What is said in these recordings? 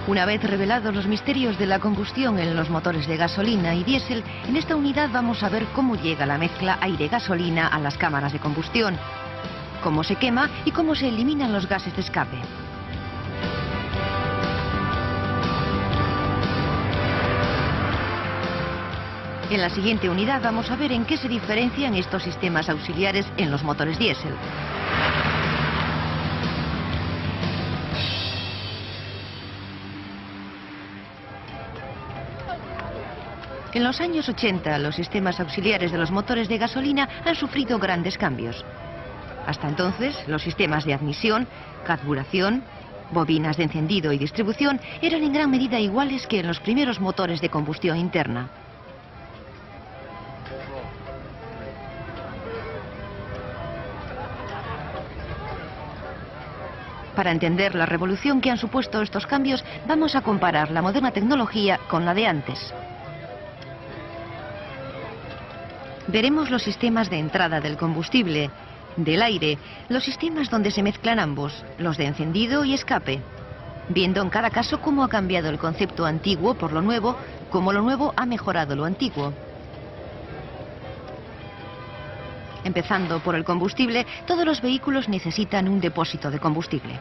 Una vez revelados los misterios de la combustión en los motores de gasolina y diésel, en esta unidad vamos a ver cómo llega la mezcla aire-gasolina a las cámaras de combustión, cómo se quema y cómo se eliminan los gases de escape. En la siguiente unidad vamos a ver en qué se diferencian estos sistemas auxiliares en los motores diésel. En los años 80, los sistemas auxiliares de los motores de gasolina han sufrido grandes cambios. Hasta entonces, los sistemas de admisión, carburación, bobinas de encendido y distribución eran en gran medida iguales que en los primeros motores de combustión interna. Para entender la revolución que han supuesto estos cambios, vamos a comparar la moderna tecnología con la de antes. Veremos los sistemas de entrada del combustible, del aire, los sistemas donde se mezclan ambos, los de encendido y escape, viendo en cada caso cómo ha cambiado el concepto antiguo por lo nuevo, cómo lo nuevo ha mejorado lo antiguo. Empezando por el combustible, todos los vehículos necesitan un depósito de combustible.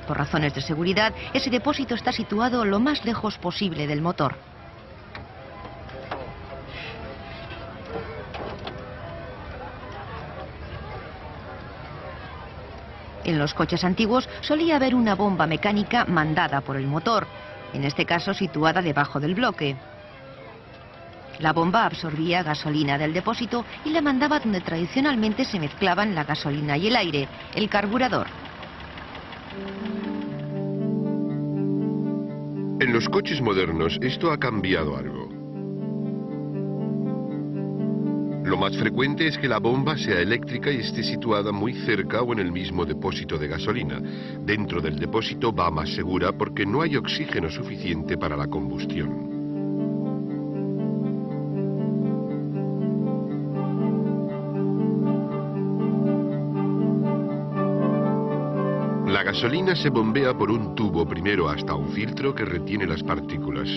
Por razones de seguridad, ese depósito está situado lo más lejos posible del motor. En los coches antiguos solía haber una bomba mecánica mandada por el motor, en este caso situada debajo del bloque. La bomba absorbía gasolina del depósito y la mandaba donde tradicionalmente se mezclaban la gasolina y el aire, el carburador. En los coches modernos esto ha cambiado algo. Lo más frecuente es que la bomba sea eléctrica y esté situada muy cerca o en el mismo depósito de gasolina. Dentro del depósito va más segura porque no hay oxígeno suficiente para la combustión. La gasolina se bombea por un tubo primero hasta un filtro que retiene las partículas.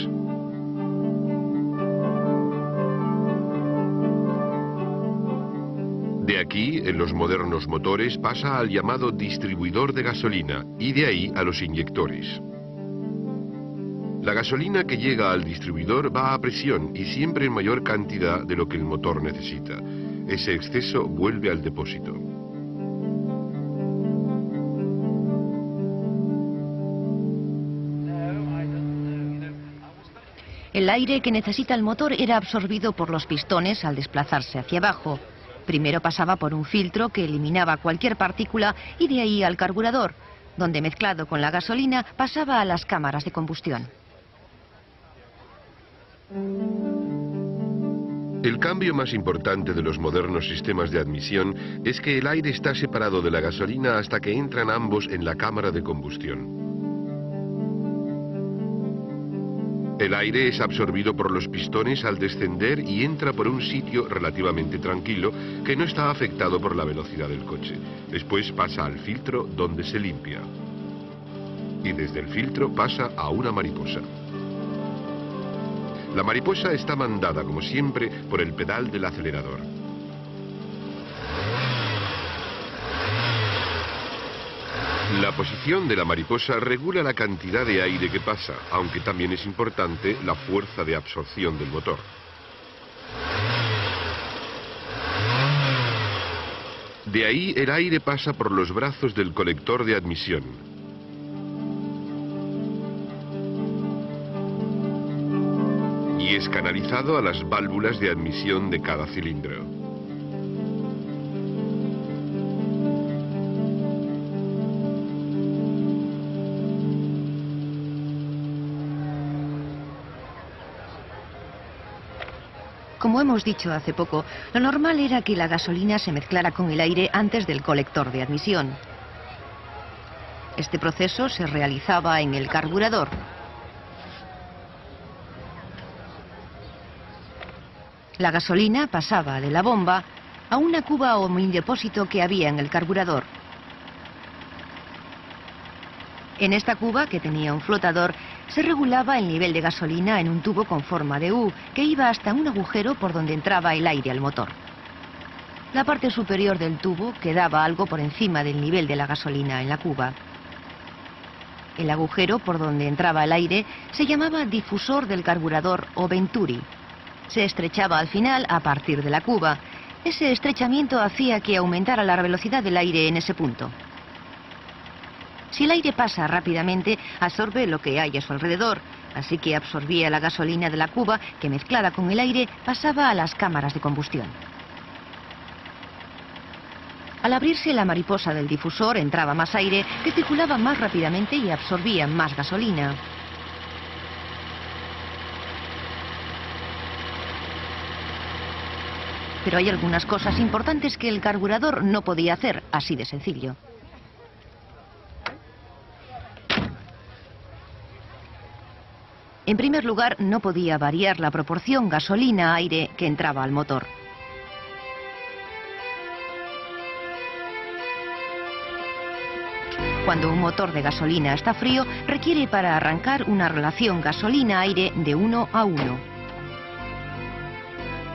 De aquí, en los modernos motores, pasa al llamado distribuidor de gasolina y de ahí a los inyectores. La gasolina que llega al distribuidor va a presión y siempre en mayor cantidad de lo que el motor necesita. Ese exceso vuelve al depósito. El aire que necesita el motor era absorbido por los pistones al desplazarse hacia abajo. Primero pasaba por un filtro que eliminaba cualquier partícula y de ahí al carburador, donde mezclado con la gasolina pasaba a las cámaras de combustión. El cambio más importante de los modernos sistemas de admisión es que el aire está separado de la gasolina hasta que entran ambos en la cámara de combustión. El aire es absorbido por los pistones al descender y entra por un sitio relativamente tranquilo que no está afectado por la velocidad del coche. Después pasa al filtro donde se limpia. Y desde el filtro pasa a una mariposa. La mariposa está mandada, como siempre, por el pedal del acelerador. La posición de la mariposa regula la cantidad de aire que pasa, aunque también es importante la fuerza de absorción del motor. De ahí el aire pasa por los brazos del colector de admisión. Y es canalizado a las válvulas de admisión de cada cilindro. Como hemos dicho hace poco, lo normal era que la gasolina se mezclara con el aire antes del colector de admisión. Este proceso se realizaba en el carburador. La gasolina pasaba de la bomba a una cuba o mini depósito que había en el carburador. En esta cuba, que tenía un flotador, se regulaba el nivel de gasolina en un tubo con forma de U, que iba hasta un agujero por donde entraba el aire al motor. La parte superior del tubo quedaba algo por encima del nivel de la gasolina en la cuba. El agujero por donde entraba el aire se llamaba difusor del carburador o venturi. Se estrechaba al final a partir de la cuba. Ese estrechamiento hacía que aumentara la velocidad del aire en ese punto. Si el aire pasa rápidamente, absorbe lo que hay a su alrededor, así que absorbía la gasolina de la cuba, que mezclada con el aire pasaba a las cámaras de combustión. Al abrirse la mariposa del difusor entraba más aire, que circulaba más rápidamente y absorbía más gasolina. Pero hay algunas cosas importantes que el carburador no podía hacer, así de sencillo. En primer lugar, no podía variar la proporción gasolina-aire que entraba al motor. Cuando un motor de gasolina está frío, requiere para arrancar una relación gasolina-aire de 1:1.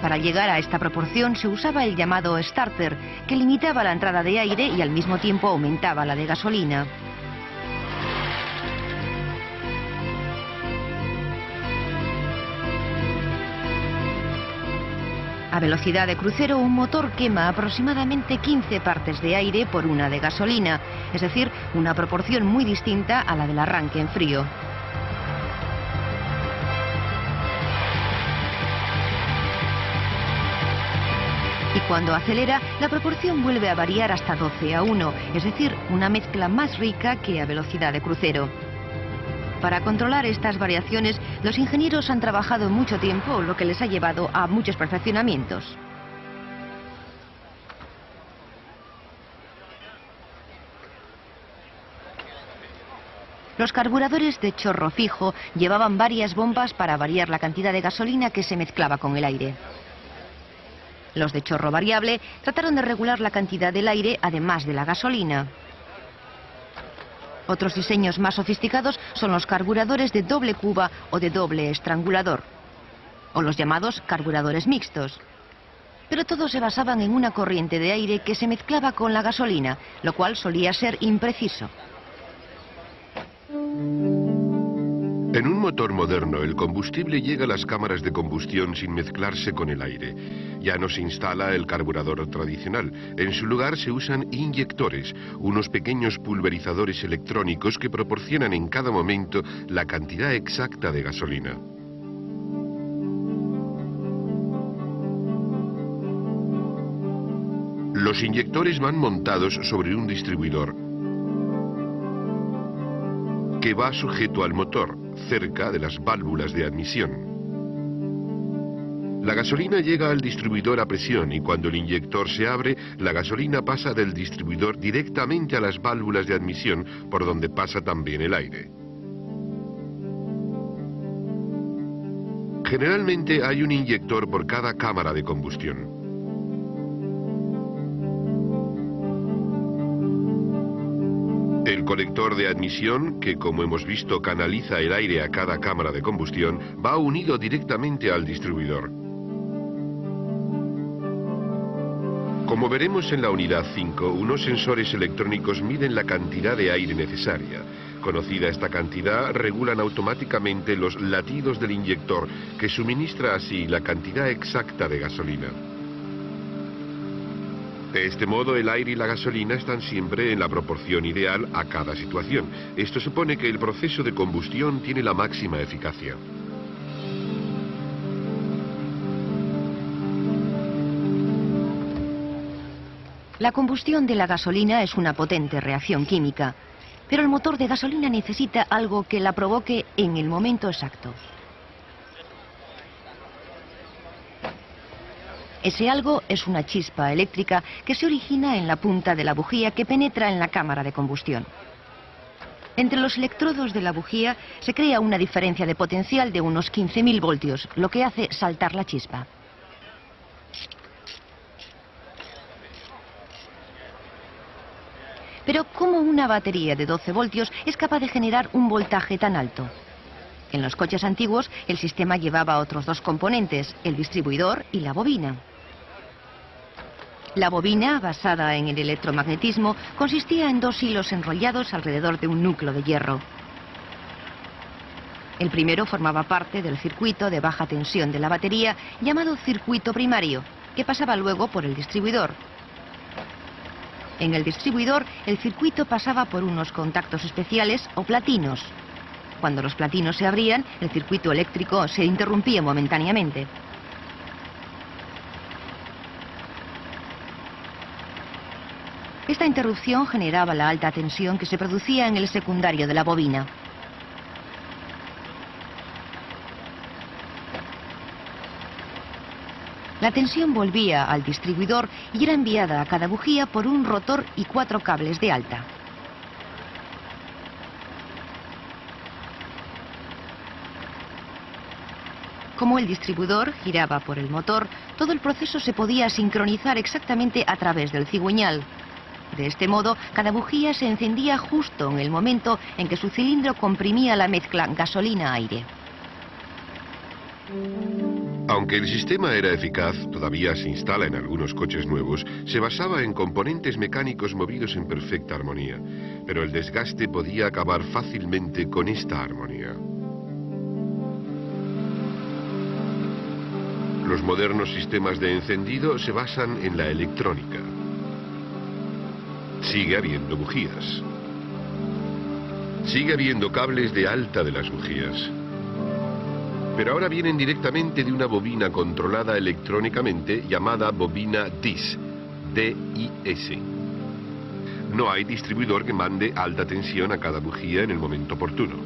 Para llegar a esta proporción se usaba el llamado starter, que limitaba la entrada de aire y al mismo tiempo aumentaba la de gasolina. A velocidad de crucero, un motor quema aproximadamente 15 partes de aire por una de gasolina, es decir, una proporción muy distinta a la del arranque en frío. Y cuando acelera, la proporción vuelve a variar hasta 12:1, es decir, una mezcla más rica que a velocidad de crucero. Para controlar estas variaciones, los ingenieros han trabajado mucho tiempo, lo que les ha llevado a muchos perfeccionamientos. Los carburadores de chorro fijo llevaban varias bombas para variar la cantidad de gasolina que se mezclaba con el aire. Los de chorro variable trataron de regular la cantidad del aire además de la gasolina. Otros diseños más sofisticados son los carburadores de doble cuba o de doble estrangulador, o los llamados carburadores mixtos. Pero todos se basaban en una corriente de aire que se mezclaba con la gasolina, lo cual solía ser impreciso. En un motor moderno, el combustible llega a las cámaras de combustión sin mezclarse con el aire. Ya no se instala el carburador tradicional. En su lugar se usan inyectores, unos pequeños pulverizadores electrónicos que proporcionan en cada momento la cantidad exacta de gasolina. Los inyectores van montados sobre un distribuidor que va sujeto al motor, cerca de las válvulas de admisión. La gasolina llega al distribuidor a presión y cuando el inyector se abre, la gasolina pasa del distribuidor directamente a las válvulas de admisión, por donde pasa también el aire. Generalmente hay un inyector por cada cámara de combustión. El colector de admisión, que como hemos visto canaliza el aire a cada cámara de combustión, va unido directamente al distribuidor. Como veremos en la unidad 5, unos sensores electrónicos miden la cantidad de aire necesaria. Conocida esta cantidad, regulan automáticamente los latidos del inyector, que suministra así la cantidad exacta de gasolina. De este modo, el aire y la gasolina están siempre en la proporción ideal a cada situación. Esto supone que el proceso de combustión tiene la máxima eficacia. La combustión de la gasolina es una potente reacción química, pero el motor de gasolina necesita algo que la provoque en el momento exacto. Ese algo es una chispa eléctrica que se origina en la punta de la bujía que penetra en la cámara de combustión. Entre los electrodos de la bujía se crea una diferencia de potencial de unos 15.000 voltios, lo que hace saltar la chispa. Pero ¿cómo una batería de 12 voltios es capaz de generar un voltaje tan alto? En los coches antiguos, el sistema llevaba otros dos componentes, el distribuidor y la bobina. La bobina, basada en el electromagnetismo, consistía en dos hilos enrollados alrededor de un núcleo de hierro. El primero formaba parte del circuito de baja tensión de la batería, llamado circuito primario, que pasaba luego por el distribuidor. En el distribuidor, el circuito pasaba por unos contactos especiales o platinos. Cuando los platinos se abrían, el circuito eléctrico se interrumpía momentáneamente. Esta interrupción generaba la alta tensión que se producía en el secundario de la bobina. La tensión volvía al distribuidor y era enviada a cada bujía por un rotor y 4 cables de alta. Como el distribuidor giraba por el motor, todo el proceso se podía sincronizar exactamente a través del cigüeñal. De este modo, cada bujía se encendía justo en el momento en que su cilindro comprimía la mezcla gasolina-aire. Aunque el sistema era eficaz, todavía se instala en algunos coches nuevos, se basaba en componentes mecánicos movidos en perfecta armonía, pero el desgaste podía acabar fácilmente con esta armonía. Los modernos sistemas de encendido se basan en la electrónica. Sigue habiendo bujías. Sigue habiendo cables de alta de las bujías. Pero ahora vienen directamente de una bobina controlada electrónicamente llamada bobina DIS, D-I-S. No hay distribuidor que mande alta tensión a cada bujía en el momento oportuno.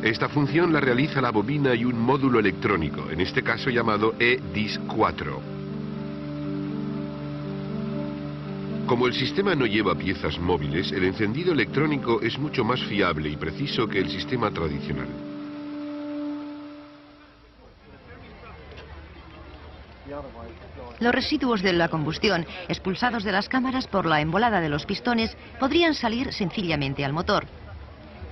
Esta función la realiza la bobina y un módulo electrónico, en este caso llamado E-DIS4. Como el sistema no lleva piezas móviles, el encendido electrónico es mucho más fiable y preciso que el sistema tradicional. Los residuos de la combustión, expulsados de las cámaras por la embolada de los pistones, podrían salir sencillamente al motor.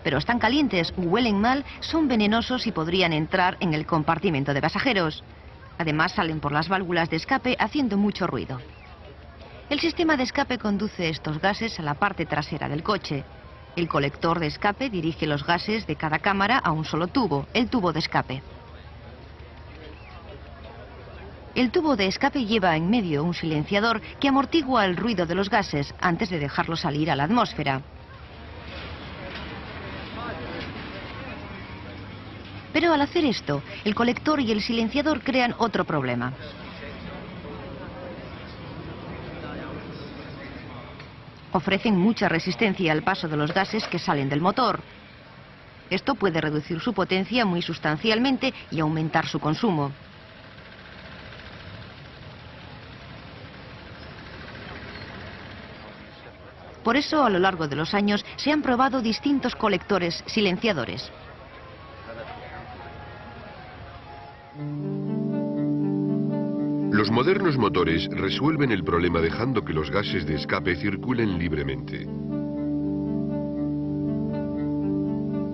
Pero están calientes, huelen mal, son venenosos y podrían entrar en el compartimento de pasajeros. Además, salen por las válvulas de escape haciendo mucho ruido. El sistema de escape conduce estos gases a la parte trasera del coche. El colector de escape dirige los gases de cada cámara a un solo tubo, el tubo de escape. El tubo de escape lleva en medio un silenciador que amortigua el ruido de los gases antes de dejarlos salir a la atmósfera. Pero al hacer esto, el colector y el silenciador crean otro problema. Ofrecen mucha resistencia al paso de los gases que salen del motor. Esto puede reducir su potencia muy sustancialmente y aumentar su consumo. Por eso, a lo largo de los años, se han probado distintos colectores silenciadores. Los modernos motores resuelven el problema dejando que los gases de escape circulen libremente.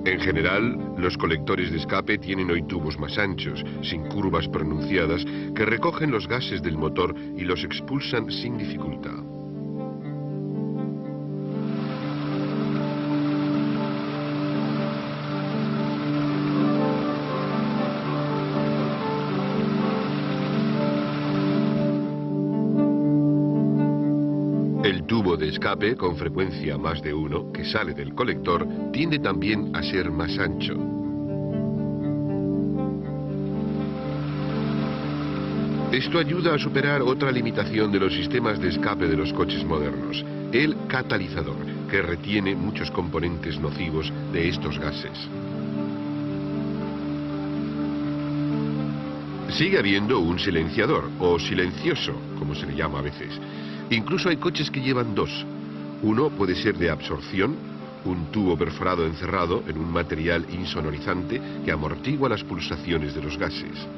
En general, los colectores de escape tienen hoy tubos más anchos, sin curvas pronunciadas, que recogen los gases del motor y los expulsan sin dificultad. El tubo de escape, con frecuencia más de uno, que sale del colector, tiende también a ser más ancho. Esto ayuda a superar otra limitación de los sistemas de escape de los coches modernos, el catalizador, que retiene muchos componentes nocivos de estos gases. Sigue habiendo un silenciador, o silencioso, como se le llama a veces. Incluso hay coches que llevan dos. Uno puede ser de absorción, un tubo perforado encerrado en un material insonorizante que amortigua las pulsaciones de los gases.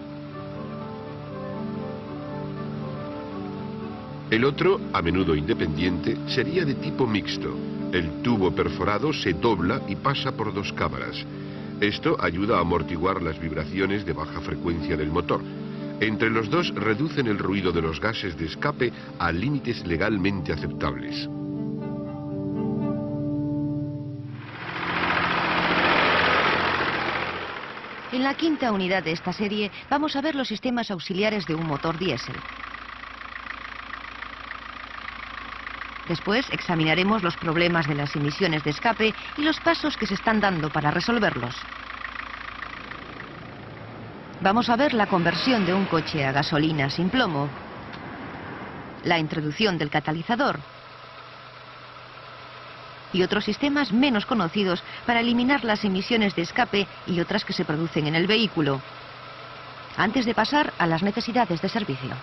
El otro, a menudo independiente, sería de tipo mixto. El tubo perforado se dobla y pasa por dos cámaras. Esto ayuda a amortiguar las vibraciones de baja frecuencia del motor. Entre los dos reducen el ruido de los gases de escape a límites legalmente aceptables. En la quinta unidad de esta serie vamos a ver los sistemas auxiliares de un motor diésel. Después examinaremos los problemas de las emisiones de escape y los pasos que se están dando para resolverlos. Vamos a ver la conversión de un coche a gasolina sin plomo, la introducción del catalizador y otros sistemas menos conocidos para eliminar las emisiones de escape y otras que se producen en el vehículo, antes de pasar a las necesidades de servicio.